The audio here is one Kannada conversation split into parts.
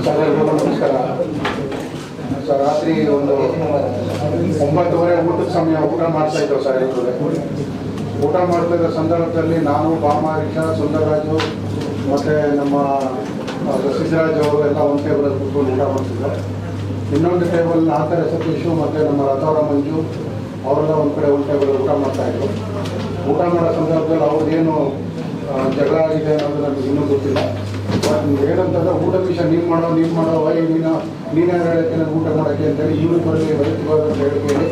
ನಮಸ್ಕಾರ ಸರ್. ರಾತ್ರಿ ಒಂದು 9:30 ಊಟದ ಸಮಯ ಊಟ ಮಾಡ್ತಾ ಇದ್ದೆವು ಸರ್. ಊಟ ಮಾಡ್ತಾ ಇದ್ದ ಸಂದರ್ಭದಲ್ಲಿ ನಾನು, ಬಾಮಾರೀಶ, ಸುಂದರರಾಜು ಮತ್ತು ನಮ್ಮ ಸಿದ್ದರಾಜ್ ಅವರು ಎಲ್ಲ ಒಂದು ಟೇಬಲಲ್ಲಿ ಕೂತ್ಕೊಂಡು ಊಟ ಮಾಡ್ತಿದ್ದಾರೆ. ಇನ್ನೊಂದು ಟೇಬಲ್ ನಾಲ್ಕರ ಸತೀಶು ಮತ್ತು ನಮ್ಮ ರಥವರ ಮಂಜು ಅವರೆಲ್ಲ ಒಂದು ಕಡೆ ಒಂದು ಟೇಬಲ್ ಊಟ ಮಾಡ್ತಾಯಿದ್ರು. ಊಟ ಮಾಡೋ ಸಂದರ್ಭದಲ್ಲಿ ಅವ್ರದ್ದೇನು ಜಗಳ ಆಗಿದೆ ಅನ್ನೋದು ನನಗೆ ಇನ್ನೂ ಗೊತ್ತಿಲ್ಲ. ಏನಂತಂದ್ರೆ ಊಟದ ವಿಷಯ ನೀನು ಮಾಡೋ ನೀನೇ ಹೇಳೋಕ್ಕೆ ನನಗೆ ಊಟ ಮಾಡೋಕ್ಕೆ ಅಂತೇಳಿ ಇವರು ಬರಲಿ ಬರೀತಿಗೋದು ಅಂತ ಹೇಳಿ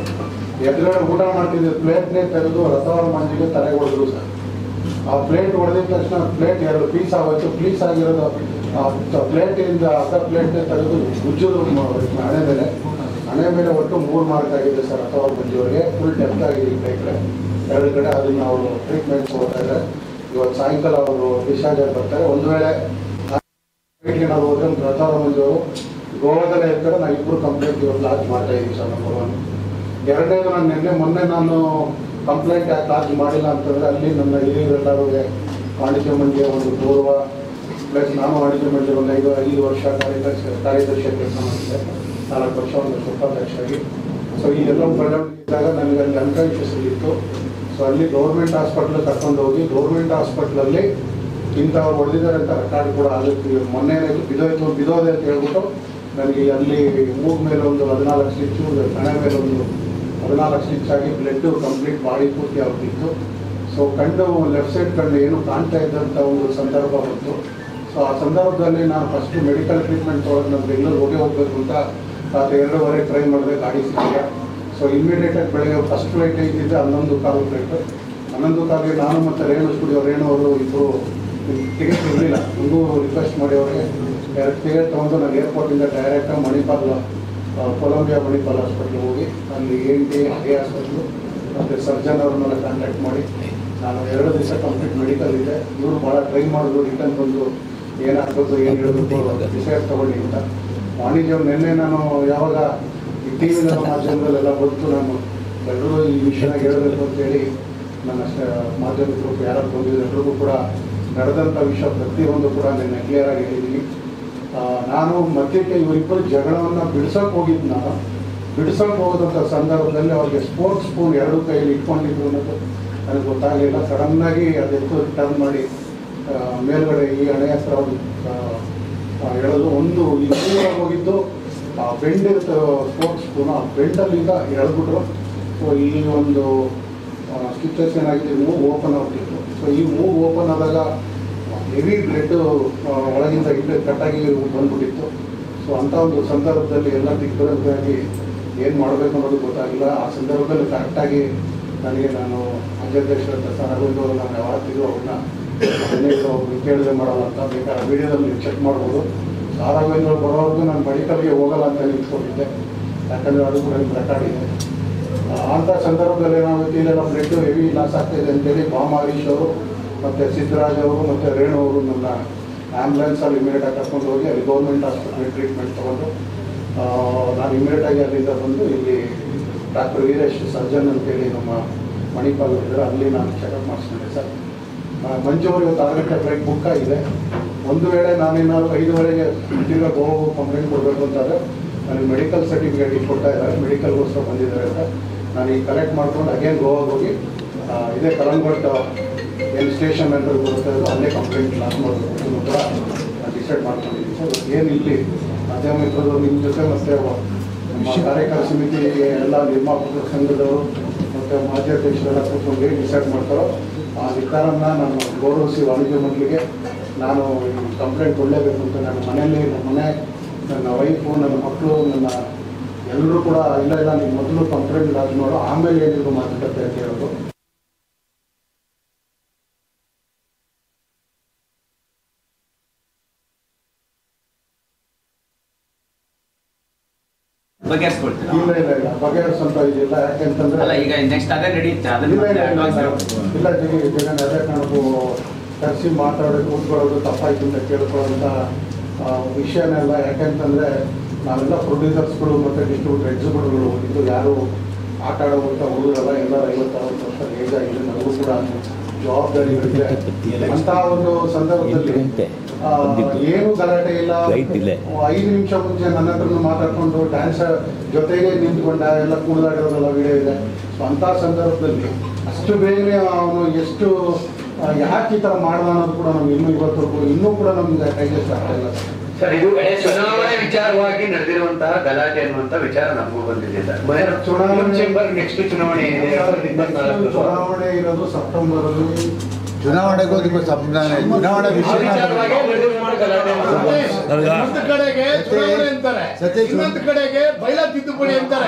ಎದುರುಗಡೆ ಊಟ ಮಾಡ್ತಿದ್ದ ಪ್ಲೇಟ್ನೇ ತೆಗೆದು ರಥವರ ಮಂಜಿಗೆ ತಲೆ ಹೊಡೆದ್ರು ಸರ್. ಆ ಪ್ಲೇಟ್ ಹೊಡೆದಿದ ತಕ್ಷಣ ಪ್ಲೇಟ್ 2 ಪೀಸ್ ಆಗೋಯ್ತು. ಪೀಸ್ ಆಗಿರೋದು ಪ್ಲೇಟಿಂದ ಅರ್ಧ ಪ್ಲೇಟ್ ತೆಗೆದು ಗುಜ್ಜೋದು ಹಣೆ ಮೇಲೆ ಒಟ್ಟು 3 ಮಾರ್ಕ್ ಆಗಿದೆ ಸರ್. ರಥವರ ಮಂಜಿಯವರಿಗೆ ಫುಲ್ ಡೆಪ್ತ್ ಆಗಿದೆ ಈ ಕಡೆ 2 ಕಡೆ. ಅದನ್ನು ಅವರು ಟ್ರೀಟ್ಮೆಂಟ್ಸ್ ಹೋಗ್ತಾ ಇದ್ದಾರೆ. ಇವತ್ತು ಸಾಯಂಕಾಲ ಅವರು ಡಿಸ್ಚಾರ್ಜ್ ಆಗಿ ಬರ್ತಾರೆ. ಒಂದು ವೇಳೆ ನಾವು ಹೋದ್ರೆ ರಥವರ ಮಂಜು ಗೋವಾದಲ್ಲೇ ಇರ್ತಾರೆ. ನಾವು ಇಬ್ಬರು ಕಂಪ್ಲೇಂಟ್ ಇವತ್ತು ಲಾಂಚ್ ಮಾಡ್ತಾ ಇದ್ದೀವಿ ಸರ್. ನಂಬರ್ 1. ಎರಡನೇದು ನಾನು ಮೊನ್ನೆ ನಾನು ಕಂಪ್ಲೇಂಟ್ ಯಾಕೆ ಲಾಂಚ್ ಮಾಡಿಲ್ಲ ಅಂತಂದರೆ ಅಲ್ಲಿ ನನ್ನ ಹಿರಿಯರೆಲ್ಲರೂ ವಾಣಿಜ್ಯ ಮಂಡಳಿಯ ಒಂದು ಗೌರವ ಪ್ಲಸ್ ನಾನು ವಾಣಿಜ್ಯ ಮಂಡಳಿ ಒಂದು 5 ವರ್ಷ ಕಾರ್ಯದರ್ಶಿ ಕೆಲಸ ಮಾಡಿದ್ದೆ. 4 ವರ್ಷ ಒಂದು ಉಪಾಧ್ಯಕ್ಷರಾಗಿ. ಸೊ ಈಗೆಲ್ಲ ಬೆಳವಣಿಗೆ ಇದ್ದಾಗ ನನಗೆ ಅಲ್ಲಿ ಅನ್ಕಾನ್ಷಿಯಸ್ ಇತ್ತು. ಸೊ ಅಲ್ಲಿ ಗೌರ್ಮೆಂಟ್ ಹಾಸ್ಪಿಟ್ಲಿಗೆ ಕರ್ಕೊಂಡು ಹೋಗಿ ಗೌರ್ಮೆಂಟ್ ಹಾಸ್ಪಿಟ್ಲಲ್ಲಿ ಇಂಥವ್ರು ಹೊಡೆದಿದ್ದಾರೆ ಅಂತ ರೆಕಾರ್ಡ್ ಕೂಡ ಆಗುತ್ತೆ. ಮೊನ್ನೆ ಬಿದೋದೆ ಅಂತ ಹೇಳ್ಬಿಟ್ಟು ನನಗೆ ಅಲ್ಲಿ ಮೂಗು ಮೇಲೆ ಒಂದು 14 ಸ್ಟಿಚ್ಚು, ಹಣೆ ಮೇಲೆ ಒಂದು 14 ಸ್ಟಿಚ್ ಆಗಿ ಬ್ಲಡ್ ಕಂಪ್ಲೀಟ್ ಬಾಡಿ ಪೂರ್ತಿ ಆಗ್ತಿತ್ತು. ಸೊ ಕಣ್ಣು ಲೆಫ್ಟ್ ಸೈಡ್ ಕಣ್ಣು ಏನು ಕಾಣ್ತಾ ಇದ್ದಂಥ ಒಂದು ಸಂದರ್ಭ ಬಂತು. ಸೊ ಆ ಸಂದರ್ಭದಲ್ಲಿ ನಾನು ಫಸ್ಟು ಮೆಡಿಕಲ್ ಟ್ರೀಟ್ಮೆಂಟ್ ತೊಗೊಳಕ್ಕೆ ನಾನು ಬೆಂಗಳೂರು ಹೋಗಬೇಕು ಅಂತ ರಾತ್ರಿ 2:30 ಟ್ರೈ ಮಾಡಿದೆ, ಗಾಡಿ ಸಿಕ್ಕಿದೆ. ಸೊ ಇಮ್ಮಿಡಿಯೇಟಾಗಿ ಬೆಳಗ್ಗೆ ಫಸ್ಟ್ ಫ್ಲೈಟ್ ಇದ್ದಿದ್ದೆ 11:15 ಫ್ಲೈಟು. 11:15ಗೆ ನಾನು ಮತ್ತು ರೇಣು ಅವರು ಇಬ್ಬರು ಟಿಕೆಟ್ ಇರಲಿಲ್ಲ. ನಿಮಗೂ ರಿಕ್ವೆಸ್ಟ್ ಮಾಡಿ ಅವರಿಗೆ 2 ಟಿಕೆಟ್ ತೊಗೊಂಡು ನಾನು ಏರ್ಪೋರ್ಟಿಂದ ಡೈರೆಕ್ಟಾಗಿ ಕೊಲಂಬಿಯಾ ಮಣಿಪಾಲ್ ಹಾಸ್ಪಿಟ್ಲಿಗೆ ಹೋಗಿ ಅಲ್ಲಿ ANT ಹಾಸ್ಪಿಟ್ಲು ಮತ್ತು ಸರ್ಜನ್ ಅವ್ರನ್ನೆಲ್ಲ ಕಾಂಟ್ಯಾಕ್ಟ್ ಮಾಡಿ ನಾನು 2 ದಿವಸ ಕಂಪ್ಲೀಟ್ ಮೆಡಿಕಲ್ ಇದೆ. ಇವರು ಭಾಳ ಟ್ರೈ ಮಾಡಿದ್ರು ರಿಟರ್ನ್ ಬಂದು ಏನಾಗ್ಬೋದು ಏನು ಹೇಳಬೇಕು ಡಿಸೈಡ್ ತೊಗೊಳ್ಳಿ ಅಂತ. ವಾಣಿಜ್ಯ ನಿನ್ನೆ ನಾನು ಯಾವಾಗ ಈ ಟಿ ವಿ ಮಾಧ್ಯಮದಲ್ಲೆಲ್ಲ ಬಂತು ನಾನು ಎಲ್ಲರೂ ಈ ವಿಷಯನ ಹೇಳಬೇಕು ಅಂತೇಳಿ ನನ್ನ ಮಾಧ್ಯಮಿಕರು ಯಾರು ಬಂದಿದ್ದು ಎಲ್ರಿಗೂ ಕೂಡ ನಡೆದಂಥ ವಿಷಯ ಪ್ರತಿಯೊಂದು ಕೂಡ ನಿನ್ನೆ ಕ್ಲಿಯರ್ ಆಗಿ ಹೇಳಿದ್ದೀನಿ. ನಾನು ಮಧ್ಯಕ್ಕೆ ಇವರಿಬ್ಬರು ಜಗಳವನ್ನು ಬಿಡಿಸೋಕೆ ಹೋಗಿದ್ದು. ನಾನು ಬಿಡಿಸೋಕೆ ಹೋಗೋದಂಥ ಸಂದರ್ಭದಲ್ಲಿ ಅವ್ರಿಗೆ ಸ್ಪೋರ್ಟ್ಸ್ ಸ್ಪೂನ್ 2 ಕೈಯಲ್ಲಿ ಇಟ್ಕೊಂಡಿದ್ರು ಅನ್ನೋದು ನನಗೆ ಗೊತ್ತಾಗಲಿಲ್ಲ. ಸಡನ್ನಾಗಿ ಅದೆತ್ತು ಟರ್ನ್ ಮಾಡಿ ಮೇಲ್ಗಡೆ ಈ ಹಣೆ ಹತ್ರ ಎಳೆದು ಒಂದು ಈ ದೂರ ಹೋಗಿದ್ದು ಆ ಬೆಂಡ್ ಸ್ಪೋರ್ಟ್ಸ್ ಸ್ಪೂನ್ ಆ ಬೆಂಡಲ್ಲಿಂದ ಎಳೆದ್ಬಿಟ್ರು. ಸೊ ಈ ಒಂದು ಸ್ಟಿಚಸ್ ಏನಾಗಿದೆ, ಮೂವ್ ಓಪನ್ ಆಗ್ತಿತ್ತು. ಸೊ ಈ ಮೂವ್ ಓಪನ್ ಆದಾಗ ಹೆವಿ ಬ್ಲಡ್ ಒಳಗಿಂದ ಇಲ್ಲೇ ಕಟ್ಟಾಗಿ ಬಂದ್ಬಿಟ್ಟಿತ್ತು. ಸೊ ಅಂಥ ಒಂದು ಸಂದರ್ಭದಲ್ಲಿ ಎಲ್ಲ ದಿಗ್ಬಂಧವಾಗಿ ಏನು ಮಾಡಬೇಕು ಅನ್ನೋದು ಗೊತ್ತಾಗಿಲ್ಲ. ಆ ಸಂದರ್ಭದಲ್ಲಿ ಕರೆಕ್ಟಾಗಿ ನಾನು ಅಧ್ಯಕ್ಷರ ಹತ್ರ ಸರ್ ಅರವಿಂದ್ ಅವರು ನಾನು ಯಾವತ್ತಿದ್ರು ಅವ್ರನ್ನ ಕೇಳಿದ್ರೆ ಮಾಡೋಲ್ಲ ಅಂತ ಬೇಕಾದ್ರೆ ವೀಡಿಯೋದಲ್ಲಿ ನೀವು ಚೆಕ್ ಮಾಡ್ಬೋದು. ಸರ್ ಅರವಿಂದ್ ಅವರು ಬರೋವರೆಗೂ ನಾನು ಮೆಡಿಕಲ್ಗೆ ಹೋಗಲ್ಲ ಅಂತ ನಿಂತ್ಕೊಂಡಿದ್ದೆ. ಯಾಕಂದರೆ ಅದು ಕೂಡ ರೆಕಾರ್ಡ್ ಇದೆ. ಅಂಥ ಸಂದರ್ಭದಲ್ಲಿ ಏನಾಗುತ್ತೆ, ಇಲ್ಲೆಲ್ಲ ಬ್ಲಡ್ ಹೆವಿ ಲಾಸ್ ಆಗ್ತಾಯಿದೆ ಅಂತೇಳಿ ಬಾಮಾರೀಶ್ ಅವರು ಮತ್ತು ಸಿದ್ದರಾಜ್ ಅವರು ಮತ್ತು ರೇಣು ಅವರು ನನ್ನ ಆ್ಯಂಬುಲೆನ್ಸಲ್ಲಿ ಇಮಿಡಿಯೇಟಾಗಿ ಕರ್ಕೊಂಡು ಹೋಗಿ ಅಲ್ಲಿ ಗೌರ್ಮೆಂಟ್ ಹಾಸ್ಪಿಟ್ಲಿಗೆ ಟ್ರೀಟ್ಮೆಂಟ್ ತೊಗೊಂಡು ನಾನು ಇಮಿಡಿಯೇಟಾಗಿ ಅಲ್ಲಿಂದ ಬಂದು ಇಲ್ಲಿ ಡಾಕ್ಟರ್ ವೀರೇಶ್ ಸರ್ಜನ್ ಅಂತೇಳಿ ನಮ್ಮ ಮಣಿಪಾಲ್ ಇದ್ದಾರೆ, ಅಲ್ಲಿ ನಾನು ಚೆಕಪ್ ಮಾಡಿಸ್ಕೊಂಡೆ ಸರ್. ಮಂಜು ಅವರು ಇವತ್ತು 6 ಗಂಟೆ ಫ್ಲೈಟ್ ಬುಕ್ ಆಗಿದೆ. ಒಂದು ವೇಳೆ ನಾನೇನಾದ್ರು 5:30ಗೆ ತಿರ್ಗಾ ಗೋವಾಗೆ ಕಂಪ್ಲೇಂಟ್ ಕೊಡಬೇಕು ಅಂತಾದರೆ ನನಗೆ ಮೆಡಿಕಲ್ ಸರ್ಟಿಫಿಕೇಟ್ ಕೊಡ್ತಾ ಇದ್ದಾರೆ, ಮೆಡಿಕಲ್ಗೋಸ್ಕರ ಬಂದಿದ್ದಾರೆ ಅಂತ ನಾನು ಈಗ ಕಲೆಕ್ಟ್ ಮಾಡ್ಕೊಂಡು ಅಗೇನ್ ಗೋವಾಗೆ ಹೋಗಿ ಇದೇ ಕಲಂಗೋಟ್ ಏನು ಸ್ಟೇಷನ್ ಅಂತ ಬರುತ್ತೆ ಅಲ್ಲೇ ಕಂಪ್ಲೇಂಟ್ ಲಾಸ್ ಮಾಡಬೇಕು ಅನ್ನೋ ಕೂಡ ನಾನು ಡಿಸೈಡ್ ಮಾಡ್ಕೊಂಡಿದ್ದೀನಿ ಸರ್. ಏನು ಇಲ್ಲಿ ಮಾಧ್ಯಮಿಕರು ನಿಮ್ಮ ಜೊತೆ ಮತ್ತು ನಮ್ಮ ಕಾರ್ಯಕಾರಿ ಸಮಿತಿ ಎಲ್ಲ ನಿರ್ಮಾಪಕರ ಸಂಘದವರು ಮತ್ತು ಮಾಧ್ಯಕ್ಷರೆಲ್ಲ ಕೂತ್ಕೊಂಡು ಏನು ಡಿಸೈಡ್ ಮಾಡ್ತಾರೋ ಆ ನಿರ್ಧಾರನ ನಾನು ಗೌರವಿಸಿ ವಾಣಿಜ್ಯ ಮಂಡಳಿಗೆ ನಾನು ಕಂಪ್ಲೇಂಟ್ ಕೊಡಲೇಬೇಕು ಅಂತ ನನ್ನ ಮನೆಯಲ್ಲಿ ನನ್ನ ವೈಫು ನನ್ನ ಮಕ್ಕಳು ನನ್ನ ಎಲ್ಲರೂ ಕೂಡ ಇಲ್ಲ ನೀವು ಮೊದಲು ಕಂಪ್ಲೇಂಟ್ ಲಾಂಚ್ ಮಾಡೋ ಆಮೇಲೆ ಏನಿದ್ರು ಮಾತುಕತೆ ಅಂತ ಹೇಳೋದು. ಇಲ್ಲ ಬಗೆಹರಿಸಂತ ಇದಿಲ್ಲ. ಯಾಕೆಂತಂದ್ರೆ ಈಗ ನೆಕ್ಸ್ಟ್ ಅದೇ ನಡೀತೆ ಇಲ್ಲ ಜಗನ್ ಅದೇ ಕಾರಣಕ್ಕೂ ಕರೆಸಿ ಮಾತಾಡೋದು ಕೂತ್ಕೊಳ್ಳೋದು ತಪ್ಪಾಯ್ತು ಅಂತ ಕೇಳ್ಕೊಳ್ಳೋಂಥ ವಿಷಯನೆಲ್ಲ. ಯಾಕೆಂತಂದರೆ ನಾವೆಲ್ಲ ಪ್ರೊಡ್ಯೂಸರ್ಸ್ಗಳು ಮತ್ತು ಡಿಸ್ಟ್ರಿಬ್ಯೂಟರ್ ಎಕ್ಸಿಕ್ಯೂಟಿವ್ಗಳು ಇದು ಯಾರು ಆಟ ಆಡುವಂಥ ಹುಡುಗರೆಲ್ಲ ಎಲ್ಲರೂ 50-60 ವರ್ಷ ಏಜ್ ಆಗಿದೆ. ನಮಗೂ ಕೂಡ ಜವಾಬ್ದಾರಿ ಇರುತ್ತೆ. ಅಂತಹ ಒಂದು ಸಂದರ್ಭದಲ್ಲಿ ಏನು ಗಲಾಟೆ ಇಲ್ಲ. 5 ನಿಮಿಷ ಮುಂಚೆ ನನ್ನ ಹತ್ರನು ಮಾತಾಡ್ಕೊಂಡು ಡ್ಯಾನ್ಸ್ ಜೊತೆಗೆ ನಿಂತ್ಕೊಂಡ ಎಲ್ಲ ಕುಣಿದಾಡಿರೋದೆಲ್ಲ ವಿಡಿಯೋ ಇದೆ. ಸೊ ಅಂಥ ಸಂದರ್ಭದಲ್ಲಿ ಅಷ್ಟು ಬೇಗನೆ ಅವನು ಎಷ್ಟು ಯಾಕೆ ಈ ಥರ ಮಾಡಿದ ಅನ್ನೋದು ಕೂಡ ನಮ್ಗೆ ಇವತ್ತವರೆಗೂ ಇನ್ನೂ ಕೂಡ ನಮ್ಗೆ ಡೈಜೆಸ್ಟ್ ಆಗ್ತಾ ಇಲ್ಲ ಸರ್. ಇದು ಚುನಾವಣೆ ವಿಚಾರವಾಗಿ ನಡೆದಿರುವಂತಹ ಗಲಾಟೆ ಅನ್ನುವಂತ ವಿಚಾರ ನಮಗೂ ಬಂದಿದೆ ಸರ್. ಚುನಾವಣೆ ನೆಕ್ಸ್ಟ್ ಚುನಾವಣೆ ಇರೋದು ಸೆಪ್ಟೆಂಬರ್ ಅಲ್ಲಿ. ಚುನಾವಣೆಗೂ ಚುನಾವಣೆ ವಿಷಯ ಇನ್ನೊಂದು ಕಡೆಗೆ ಚುನಾವಣೆ ಅಂತಾರೆ, ಇನ್ನೊಂದು ಕಡೆಗೆ ಬೈಲಾ ತಿದ್ದುಪಡಿ ಅಂತಾರೆ.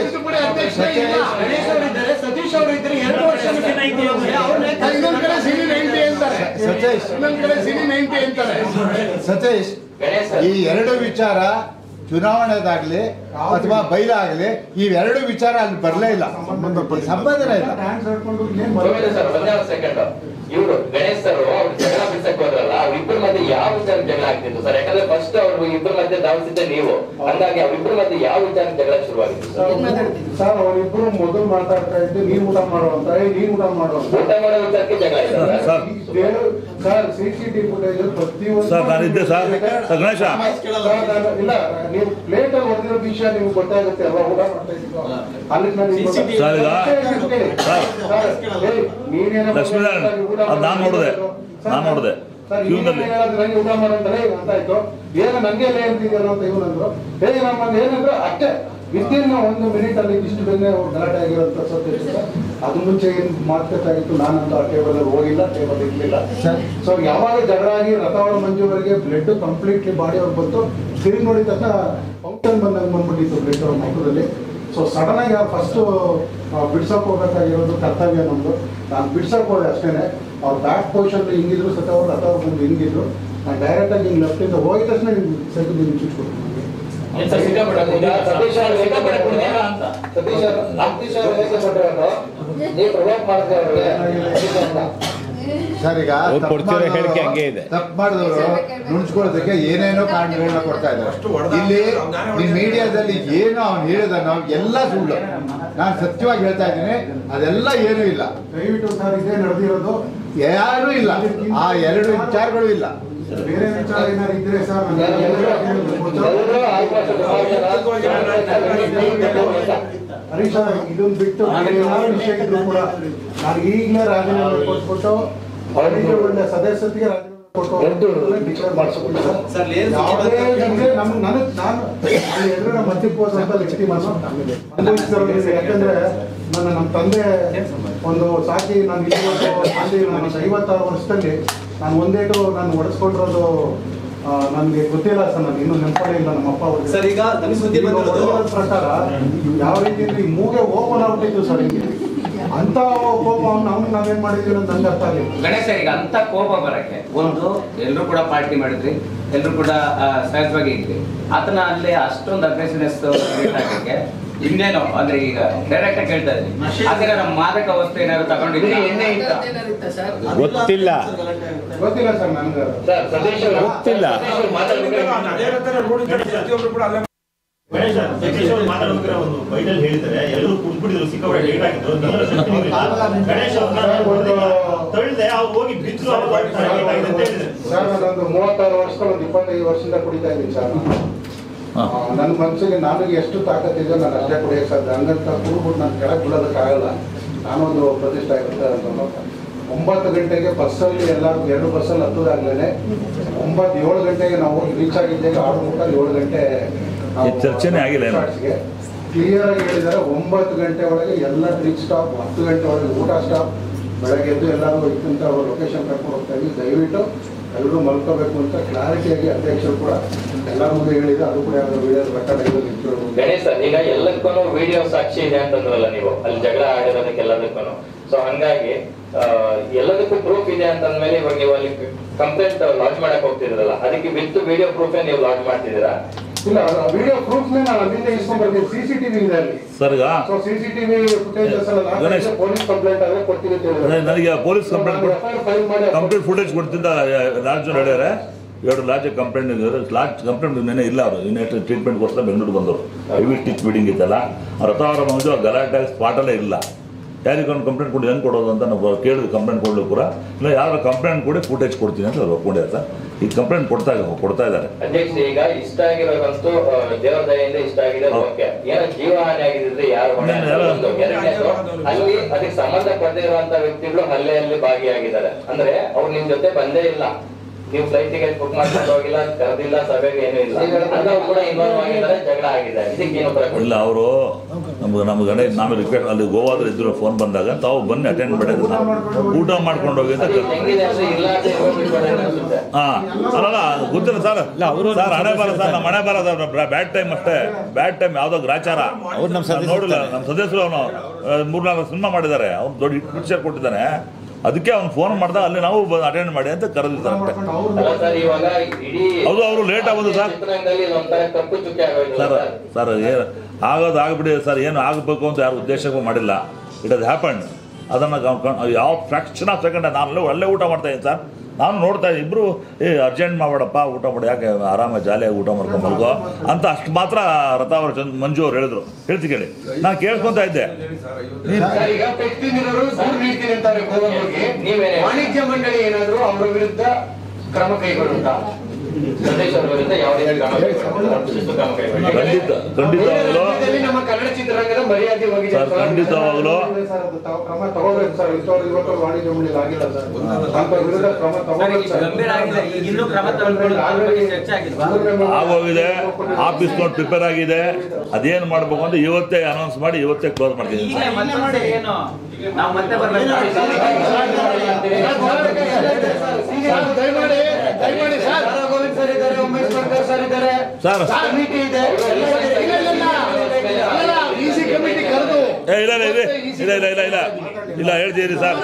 ತಿದ್ದುಪಡಿ ಅಧ್ಯಕ್ಷ ಸತೀಶ್ ಅವರು ಇದ್ದಾರೆ, 2 ವರ್ಷ ಇನ್ನೊಂದು ಕಡೆ ಸಿಡಿ 90 ಅಂತಾರೆ, ಇನ್ನೊಂದು ಕಡೆ ಸಿಡಿ 90 ಅಂತಾರೆ. ಸತೀಶ್, ಈ 2 ವಿಚಾರ ಚುನಾವಣೆದಾಗ್ಲಿ ಅಥವಾ ಬೈಲ ಆಗ್ಲಿ ಇವೆರಡು ವಿಚಾರ ಅಲ್ಲಿ ಬರಲೇ ಇಲ್ಲ, ಸಂಬಂಧನೇ ಇಲ್ಲ. ಇವರು ಗಣೇಶ್ ಸರ್ ಅವ್ರು ಜಗಳ ಬಿಡ್ಸಕ್ ಹೋದ್ರಲ್ಲ, ಅವ್ರಿಬ್ಬರ ಮಧ್ಯೆ ಯಾವ ವಿಚಾರ ಜಗಳ ಆಗ್ತಿತ್ತು ಸರ್? ಯಾಕಂದ್ರೆ ಫಸ್ಟ್ ಅವ್ರು ಇಬ್ಬರ ಮಧ್ಯೆ ಧಾವಿಸಿದ್ದೆ ನೀವು, ಹಂಗಾಗಿ ಅವ್ರಿಬ್ಬರ ಮಧ್ಯೆ ಯಾವ ವಿಚಾರ ಜಗಳ ಶುರುವಾಗಿತ್ತು ಸರ್? ಅವರಿಬ್ಬರು ಮೊದಲು ಮಾತಾಡ್ತಾ ಇದ್ದು ನೀನ್ ಊಟ ಮಾಡುವಂತ, ನೀನ್ ಊಟ ಮಾಡುವಂತ, ಊಟ ಮಾಡೋ ವಿಚಾರಕ್ಕೆ ಜಗಳ ಇದೆ ಸರ್. CCTV ಫುಟೇಜ್ ಪ್ರತಿಯೊಂದು ಇಲ್ಲ, ನೀವು ಪ್ಲೇಟ್ ಅಲ್ಲಿ ಹೊಡೆದಿರೋ ವಿಷಯ ನಿಮ್ಗೆ ಗೊತ್ತಾಗುತ್ತೆ ಅಲ್ವಾ? ಊಟ ಮಾಡ್ತಾ ಇದ್ದೀವಿ ಅಲ್ಲಿ ನಾನು ನೋಡಿದೆ ನನಗೆ ಊಟ ಮಾಡಂತಾರೆ ಅಂತ ಆಯ್ತು. ಏನು ನಂಗೆ ಎಲ್ಲ ಅಂತಿದ್ಯಲ್ಲ ಅಂತ ಇವನಂದ್ರು. ಹೇಗೆ ನಮ್ಮಲ್ಲಿ ಏನಂದ್ರೆ ಅಷ್ಟೇ ವಿದಿನ್ 1 ಮಿನಿಟ್ ಅಲ್ಲಿ ಇಷ್ಟು ಬೇಗನೆ ಗಲಾಟೆ ಆಗಿರೋಂಥ ಸತ್ಯ. ಅದು ಮುಂಚೆ ಏನು ಮಾತುಕತೆ ನಾನಂತೂ ಆ ಟೇಬಲ್ ಅಲ್ಲಿ ಹೋಗಿಲ್ಲ, ಟೇಬಲ್ ಇರ್ಲಿಲ್ಲ. ಸೊ ಯಾವಾಗ ಜಗಳ ಆಗಿ ರಥಾವಳ ಮಂಜುವರೆಗೆ ಬ್ಲಡ್ ಕಂಪ್ಲೀಟ್ಲಿ ಬಾಡಿ ಅವ್ರಿಗೆ ಬಂತು, ತಿರುಗಿ ನೋಡಿದ ತಕ್ಷಣ ಫೌಂಟನ್ ಬಂದ್ಬಿಟ್ಟಿತ್ತು ಬ್ಲಡ್ ಅವ್ರ ಮುಖದಲ್ಲಿ. ಸೊ ಸಡನ್ ಆಗಿ ಫಸ್ಟ್ ಬಿಡ್ಸಕ್ ಹೋಗ್ಬೇಕಾಗಿರೋದು ಕರ್ತವ್ಯ ನಮ್ದು. ನಾನು ಬಿಡ್ಸಕ್ ಹೋದೆ ಅಷ್ಟೇನೆ. ಅವ್ರ ಬ್ಯಾಕ್ ಪೊಸಿಷನ್ ಹಿಂಗಿದ್ರು ಸತ ಅವ್ರು ರಥ ಅವ್ರು ಬಂದು ಹಿಂಗಿದ್ರು. ನಾನು ಡೈರೆಕ್ಟ್ ಆಗಿ ಹಿಂಗೆ ಲೆಫ್ಟ್ ಇಂದ ಹೋಗಿದ ತಕ್ಷಣ ಸೈಕಲ್ ನಿಮ್ಗೆ ಚುಚ್ಕೊಡ್ತೀನಿ. ಸರ್, ಈಗ ತಪ್ಪು ಮಾಡಿದವರು ನುಣ್ಸ್ಕೊಳ್ಳೋದಕ್ಕೆ ಏನೇನೋ ಕಾರಣಗಳನ್ನ ಕೊಡ್ತಾ ಇದ್ದಾರೆ. ಇಲ್ಲಿ ಈ ಮೀಡಿಯಾದಲ್ಲಿ ಏನು ಅವ್ನು ಹೇಳಿದ ನಾವು ಎಲ್ಲ ಸುಳ್ಳು. ನಾನು ಸತ್ಯವಾಗಿ ಹೇಳ್ತಾ ಇದ್ದೀನಿ, ಅದೆಲ್ಲ ಏನೂ ಇಲ್ಲ. ದಯವಿಟ್ಟು ಸರ್, ಇದೇ ನಡೆದಿರೋದು, ಯಾರು ಇಲ್ಲ, ಆ 2 ವಿಚಾರಗಳು ಇಲ್ಲ. ಬೇರೆ ವಿಚಾರ ಏನಾರು ಇದ್ರೆ ಸರ್ ಹರೀಶ್ ಇದೊಂದು ಬಿಟ್ಟು ವಿಷಯ ಇದ್ರು ಕೂಡ ನಾನು ಈಗಲೇ ರಾಜೀನಾಮೆ ಕೊಟ್ಬಿಟ್ಟು ಅವರಿಗೆ ಒಳ್ಳೆ ಸದಸ್ಯತೆಗೆ ರಾಜೀನಾಮೆ ಕೊಟ್ಟು ಡಿಕ್ಲೇರ್ ಮಾಡಿಸ್ಬಿಟ್ಟು ನಾನು ಮಧ್ಯಪ್ರದೇಶ ಅಂತ ವ್ಯಕ್ತಿ ಅನುಭವಿಸಿರೋದ್ರಿಂದ. ಯಾಕಂದ್ರೆ ನಮ್ಮ ತಂದೆ ಒಂದು ಸಾಕಿ ನಾನು ಇಲ್ಲಿ ನಾನು 56 ವರ್ಷದಲ್ಲಿ ನಾನು ಒಂದೇಟು ನಾನು ಒಡಿಸ್ಕೊಂಡಿರೋದು ನನಗೆ ಗೊತ್ತಿಲ್ಲ ಸರ್. ನಾನು ಇನ್ನೂ ನೆನಪೇ ಇಲ್ಲ ನಮ್ಮ ಅಪ್ಪ ಅವ್ರಿಗೆ. ಸರ್, ಈಗ ಪ್ರಕಾರ ಯಾವ ರೀತಿ ಅಂದ್ರೆ ಈ ಮೂಗೆ ಓಪನ್ ಆಗ್ಬಿಟ್ಟಿತ್ತು ಸರ್. ಹಿಂಗೆ ಅಂತ ಕೋಪ ನಾವೇನ್ ಮಾಡಿದೀವಿ ಅಂತ ನಂಗೆ ಅರ್ಥ ಆಗಿಲ್ಲ. ಗಣೇಶ, ಈಗ ಅಂತ ಕೋಪ ಬರಕ್ಕೆ ಒಂದು ಎಲ್ಲರೂ ಕೂಡ ಪಾರ್ಟಿ ಮಾಡಿದ್ರಿ, ಎಲ್ಲರೂ ಕೂಡ ಸಹಜವಾಗಿ ಇದ್ರಿ. ಆತನ ಅಲ್ಲಿ ಅಷ್ಟೊಂದು ಅಗ್ರೆಸಿವ್ನೆಸ್ ಹಾಕಕ್ಕೆ ಇನ್ನೇನೋ ಅಂದ್ರೆ ಈಗ ಡೈರೆಕ್ಟ್ ಆಗಿ ಹೇಳ್ತಾ ಇದ್ರಿ, ಅದೇ ನಮ್ಮ ಮಾದಕ ವಸ್ತು ಏನಾದ್ರು ತಗೊಂಡಿದ್ರಿ, ಎಣ್ಣೆ ಇತ್ತ ಗೊತ್ತಿಲ್ಲ ಸರ್ ನನ್ಗೆ. ಗೊತ್ತಿಲ್ಲ. ಒಂದು ಬೈಟಲ್ಲಿ ಹೇಳ್ತಾರೆ, ಎಲ್ಲರೂ ಕುಡ್ಬಿಟ್ಟಿದ್ರು, ಸಿಕ್ಕಾಪಟ್ಟೆ ಲೇಟ್ ಆಗಿದ್ರು. ಗಣೇಶ್ ತಳ್ಳಿದೆ, ಅವ್ರು ಹೋಗಿ ಬಿದ್ರು. ಸರ್, ನಾನೊಂದು 36 ವರ್ಷದಲ್ಲಿ ಒಂದು 25 ವರ್ಷದಿಂದ ಕುಡಿತಾ ಇದ್ದೀನಿ ಸರ್. ನನ್ನ ಮನಸ್ಸಿಗೆ ನನಗೆ ಎಷ್ಟು ತಾಕತ್ತಿದೆ ನಾನು ಅಷ್ಟೇ ಕುಡಿಯಕ್ಕೆ ಸಾಧ್ಯ. ಹಂಗಂತ ಕುಡ್ಬಿಟ್ಟು ನಾನು ಕೆಳಗೆ ಬಿಡೋದಕ್ಕಾಗಲ್ಲ. ನಾನೊಂದು ಪ್ರತಿಷ್ಠೆ ಆಗಿರುತ್ತೆ ಅಂತ 9 ಗಂಟೆಗೆ ಬಸ್ಸಲ್ಲಿ ಎಲ್ಲರೂ 2 ಬಸ್ಸಲ್ಲಿ ಹತ್ತದಾಗ್ಲೇ 7 ಗಂಟೆಗೆ ನಾವು ಹೋಗಿ ರೀಚ್ ಆಗಿದ್ದೇವೆ. 7 ಗಂಟೆ ಚರ್ಚೆನೇ ಆಗಿಲ್ಲ. ಕ್ಲಿಯರ್ ಆಗಿ ಹೇಳಿದ್ದಾರೆ, 9 ಗಂಟೆ ಒಳಗೆ ಎಲ್ಲ ಡ್ರಿಂಕ್ ಸ್ಟಾಪ್, 10 ಗಂಟೆ ಒಳಗೆ ಊಟ ಸ್ಟಾಪ್. ಬೆಳಗ್ಗೆ ಎದ್ದು ಎಲ್ಲರೂ ಇತ್ತಂತ ಲೊಕೇಶನ್ ಕರ್ಕೊಂಡು ಹೋಗ್ತಾ ಇದ್ವಿ. ದಯವಿಟ್ಟು ಎಲ್ಲರೂ ಮಲ್ಕೋಬೇಕು ಅಂತ ಕ್ಲಾರಿಟಿಯಾಗಿ ಅಧ್ಯಕ್ಷರು ಕೂಡ ಎಲ್ಲರ ಮುಂದೆ ಹೇಳಿದ್ರು. ಅದು ಕೂಡ ಯಾವ್ದು ವಿಡಿಯೋ ರೆಕಾರ್ಡ್ ಆಗಿದ್ದು. ಗಣೇಶ್ ಸರ್, ಈಗ ಎಲ್ಲದಕ್ಕೂ ವಿಡಿಯೋ ಸಾಕ್ಷಿ ಇದೆ ಅಂತಂದ್ರಲ್ಲ ನೀವು, ಅಲ್ಲಿ ಜಗಳ ಆಡಿರೋದಕ್ಕೆ ಎಲ್ಲದಕ್ಕೂ. ಸೊ ಹಂಗಾಗಿ ಎಲ್ಲದಕ್ಕೂ ಪ್ರೂಫ್ ಇದೆ ಅಂತಂದ್ಮೇಲೆ ಇವಾಗ ನೀವು ಅಲ್ಲಿ ಕಂಪ್ಲೇಂಟ್ ಲಾಂಚ್ ಮಾಡಕ್ ಹೋಗ್ತಿದ್ರಲ್ಲ, ಅದಕ್ಕೆ ವಿತ್ ವಿಡಿಯೋ ಪ್ರೂಫ್ ನೀವು ಲಾಂಚ್ ಮಾಡ್ತಿದ್ದೀರಾ? ಇಲ್ಲ, ವಿಡಿಯೋ ಪ್ರೂಫ್ ನಾನು ಅಲ್ಲಿಂದ ಇಸ್ಕೊಂಡ್ ಬರ್ತೀನಿ. CCTV ಇದೆ ಅಲ್ಲಿ ಸರ್. ಈಗ CCTV ಫುಟೇಜಸ್ ಎಲ್ಲ ಪೊಲೀಸ್ ಕಂಪ್ಲೇಂಟ್ ಆದ್ರೆ ಕೊಡ್ತೀನಿ ಅಂತ ಹೇಳಿದ್ರೆ ನನಗೆ ಪೊಲೀಸ್ ಕಂಪ್ಲೇಂಟ್ ಫುಟೇಜ್ ಕೊಡ್ತಿದ್ದ ರಾಜ್ಯ ಹೇಳ್ಯಾರೆ. 2 ಲಾರ್ಜ್ ಕಂಪ್ಲೇಂಟ್ ಇದ್ದಾರೆ. ಲಾರ್ಜ್ ಕಂಪ್ಲೇಂಟ್ ನೆನೆ ಇಲ್ಲ. ಅವರು ಇನ್ನೆಷ್ಟು ಟ್ರೀಟ್ಮೆಂಟ್ಗೋಸ್ಕರ ಬೆಂಗಳೂರು ಬಂದವರು. ಹೆವಿ ಸ್ಟಿಚ್ ಬಿಡಿಂಗ್ ಇತ್ತಲ್ಲ, ರಥಾವರ ಬಂದು ಗಲಾಟೆ ಸ್ಪಾಟಲ್ಲೇ ಇಲ್ಲ. ಯಾರಿಗೊಂದು ಕಂಪ್ಲೇಂಟ್ ಕೊಡಿ ಹೆಂಗೆ ಕೊಡೋದು ಅಂತ ನಾವು ಕೇಳಿದ್ವಿ. ಕಂಪ್ಲೇಂಟ್ ಕೊಡಲು ಕೂಡ ಇಲ್ಲ, ಯಾರು ಕಂಪ್ಲೇಂಟ್ ಕೊಡಿ ಫುಟೇಜ್ ಕೊಡ್ತೀನಿ ಅಂತ ಅವ್ರು ಒಪ್ಕೊಂಡಿದ್ದಾರೆ ಸರ್. ಈಗ ಕಂಪ್ಲೇಂಟ್ ಕೊಡ್ತಾ ಇದ್ದಾರೆ. ಅಧ್ಯಕ್ಷ, ಈಗ ಇಷ್ಟ ಆಗಿರೋದಂತೂ ದೇವರ ದಯೆಯಿಂದ ಇಷ್ಟ ಆಗಿದೆ, ಓಕೆ. ಏನೋ ಜೀವ ಹಾನಿ ಆಗಿದ್ರೆ ಯಾರು ಹೊಣೆ? ಅಲ್ಲಿ ಅದಕ್ಕೆ ಸಂಬಂಧಪಟ್ಟಿರುವಂತ ವ್ಯಕ್ತಿಗಳು ಹಲ್ಲೆಯಲ್ಲಿ ಭಾಗಿಯಾಗಿದ್ದಾರೆ. ಅಂದ್ರೆ ಅವ್ರು ನಿಮ್ ಜೊತೆ ಬಂದೇ ಇಲ್ಲ, ನೀವು ಫ್ಲೈಟ್ ಟಿಕೆಟ್ ಬುಕ್ ಮಾಡ್ಕೊಂಡು ಹೋಗಿಲ್ಲ, ಕರೆದಿಲ್ಲ, ಸಭೆಗೆ ಏನೂ ಇಲ್ಲ, ಅಂತವ್ರು ಕೂಡ ಇನ್ವಾಲ್ವ್ ಆಗಿದ್ದಾರೆ, ಜಗಳ ಆಗಿದೆ. ಇದಕ್ಕೇನು ಇಲ್ಲ, ಅವರು ನಮ್ಗೆ ನಾವು ರಿಕ್ವೆಸ್ಟ್ ಅಲ್ಲಿ ಗೋವಾದಲ್ಲಿ ಇದ್ರು, ಫೋನ್ ಬಂದಾಗ ತಾವು ಬನ್ನಿ ಅಟೆಂಡ್ ಮಾಡಿದ್ರು, ಊಟ ಮಾಡ್ಕೊಂಡು ಹೋಗಿ ಅಂತ. ಅಲ್ಲ ಗೊತ್ತಿಲ್ಲ ಸರ್, ಸರ್ ಹಣೆ ಬರ ಸರ್, ನಮ್ಮ ಹಣೆ ಬರ ಸರ್, ಬ್ಯಾಡ್ ಟೈಮ್ ಅಷ್ಟೇ, ಬ್ಯಾಡ್ ಟೈಮ್. ಯಾವುದೋ ಗ್ರಾಚಾರ ನೋಡಿಲ್ಲ. ನಮ್ಮ ಸದಸ್ಯರು ಅವನು 3-4 ಸಿನಿಮಾ ಮಾಡಿದ್ದಾರೆ, ಅವ್ನು ದೊಡ್ಡ ಪಿಕ್ಚರ್ ಕೊಟ್ಟಿದ್ದಾನೆ. ಅದಕ್ಕೆ ಅವ್ನು ಫೋನ್ ಮಾಡ್ದಾಗ ಅಲ್ಲಿ ನಾವು ಅಟೆಂಡ್ ಮಾಡಿ ಅಂತ ಕರೆದಿದ್ದಾರೆ. ಹೌದು, ಅವರು ಲೇಟ್ ಆಗೋದು ಸರ್. ಸರ್ ಏನು ಆಗೋದು ಆಗ್ಬಿಡಿ ಸರ್, ಏನು ಆಗಬೇಕು ಅಂತ ಯಾರು ಉದ್ದೇಶಕ್ಕೂ ಮಾಡಿಲ್ಲ. It has happen. ಅದನ್ನು ಯಾವ ಫ್ರಾಕ್ಷನ್ ಆಫ್ ಸೆಕೆಂಡ್ ನಾನು ಒಳ್ಳೆ ಊಟ ಮಾಡ್ತಾ ಇದ್ದೀನಿ ಸರ್. ನಾನು ನೋಡ್ತಾ ಇದ್ದೆ ಇಬ್ಬರು ಅರ್ಜೆಂಟ್ ಮಾಡಬೇಡಪ್ಪ, ಊಟ ಮಾಡಿ, ಯಾಕೆ ಆರಾಮಾಗಿ ಜಾಲಿಯಾಗಿ ಊಟ ಮಾಡ್ಕೊಂಬಲ್ಗೋ ಅಂತ ಅಷ್ಟು ಮಾತ್ರ ರಥಾವರ ಮಂಜು ಅವ್ರು ಹೇಳಿದ್ರು. ಹೇಳ್ತಿ ಕೇಳಿ, ನಾನು ಕೇಳ್ಕೊಂತ ಇದ್ದೆ. ವಾಣಿಜ್ಯ ಮಂಡಳಿ ಏನಾದ್ರು ಅವರ ವಿರುದ್ಧ ಕ್ರಮ ಕೈಗೊಳ್ಳುತ್ತಾ? ಖಂಡಿತವಾಗಲೂ ನಮ್ಮ ಕನ್ನಡ ಚಿತ್ರರಂಗದ ಮರ್ಯಾದೆ ಹೋಗಿದೆ. ಖಂಡಿತವಾಗಲೂ ಕ್ರಮ ತಗೋಬೇಕು ಸರ್. ಇವತ್ತು ವಾಣಿಜ್ಯ ಮಂಡಳಿ ಆಗಿಲ್ಲ ಸರ್, ಅಂತ ವಿರುದ್ಧ ಕ್ರಮ ತಗೋಬೇಕು. ಆಗೋಗಿದೆ, ಆಫೀಸ್ ನೋಟ್ ಪ್ರಿಪೇರ್ ಆಗಿದೆ. ಅದೇನು ಮಾಡ್ಬೇಕು ಅಂತ ಇವತ್ತೇ ಅನೌನ್ಸ್ ಮಾಡಿ ಇವತ್ತೇ ಕ್ಲೋಸ್ ಮಾಡ್ತೀನಿ. ಸರ್ ಇಲ್ಲ ಹೇಳ್ತೀರಿ ಸರ್.